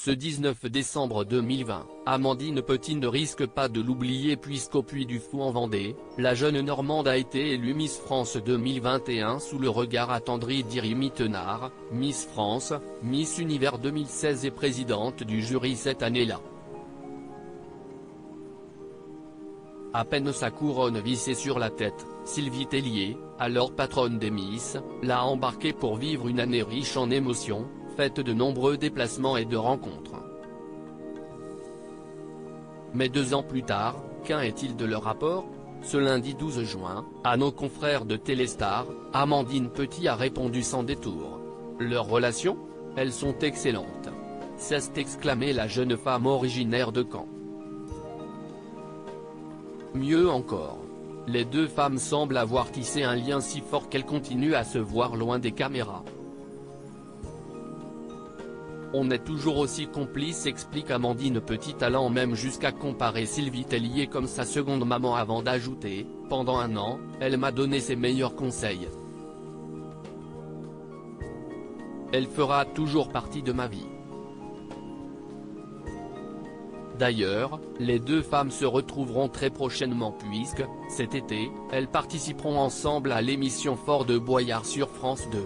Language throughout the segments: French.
Ce 19 décembre 2020, Amandine Petit ne risque pas de l'oublier puisqu'au Puy du Fou en Vendée, la jeune Normande a été élue Miss France 2021 sous le regard attendri d'Iri Mittenard, Miss France, Miss Univers 2016 et présidente du jury cette année-là. À peine sa couronne vissée sur la tête, Sylvie Tellier, alors patronne des Miss, l'a embarquée pour vivre une année riche en émotions, faite de nombreux déplacements et de rencontres. Mais 2 ans plus tard, qu'en est-il de leur rapport? Ce lundi 12 juin, à nos confrères de Téléstar, Amandine Petit a répondu sans détour. Leurs relations? Elles sont excellentes. S'est exclamée la jeune femme originaire de Caen. Mieux encore. Les deux femmes semblent avoir tissé un lien si fort qu'elles continuent à se voir loin des caméras. On est toujours aussi complice, explique Amandine Petit, allant même jusqu'à comparer Sylvie Tellier comme sa seconde maman avant d'ajouter « Pendant 1 an, elle m'a donné ses meilleurs conseils. Elle fera toujours partie de ma vie. » D'ailleurs, les deux femmes se retrouveront très prochainement puisque, cet été, elles participeront ensemble à l'émission Fort de Boyard sur France 2.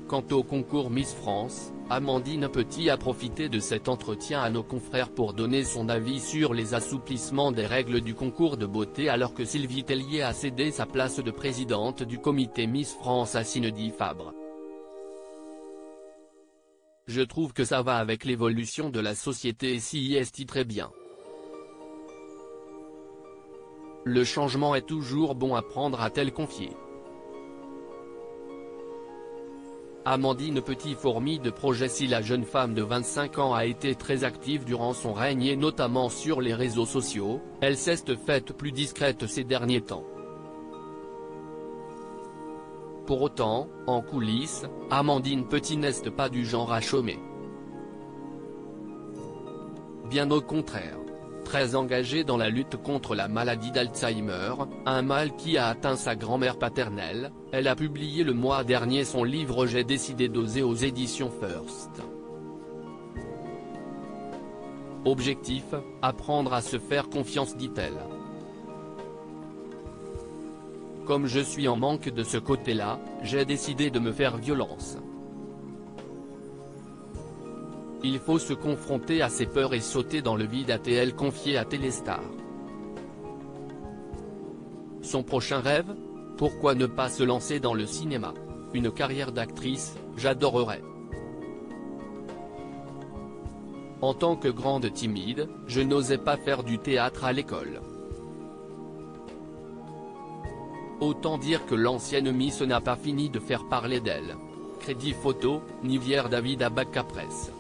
Quant au concours Miss France, Amandine Petit a profité de cet entretien à nos confrères pour donner son avis sur les assouplissements des règles du concours de beauté alors que Sylvie Tellier a cédé sa place de présidente du comité Miss France à Cindy Fabre. Je trouve que ça va avec l'évolution de la société et s'y est très bien. Le changement est toujours bon à prendre, a-t-elle confié. Amandine Petit fourmille de projets. Si la jeune femme de 25 ans a été très active durant son règne et notamment sur les réseaux sociaux, elle s'est faite plus discrète ces derniers temps. Pour autant, en coulisses, Amandine Petit n'est pas du genre à chômer. Bien au contraire. Très engagée dans la lutte contre la maladie d'Alzheimer, un mal qui a atteint sa grand-mère paternelle, elle a publié le mois dernier son livre J'ai décidé d'oser aux éditions First. Objectif, apprendre à se faire confiance, dit-elle. Comme je suis en manque de ce côté-là, j'ai décidé de me faire violence. Il faut se confronter à ses peurs et sauter dans le vide, a-t-elle confié à Téléstar. Son prochain rêve? Pourquoi ne pas se lancer dans le cinéma? Une carrière d'actrice, j'adorerais. En tant que grande timide, je n'osais pas faire du théâtre à l'école. Autant dire que l'ancienne Miss n'a pas fini de faire parler d'elle. Crédit photo, Nivière David à Bac Presse.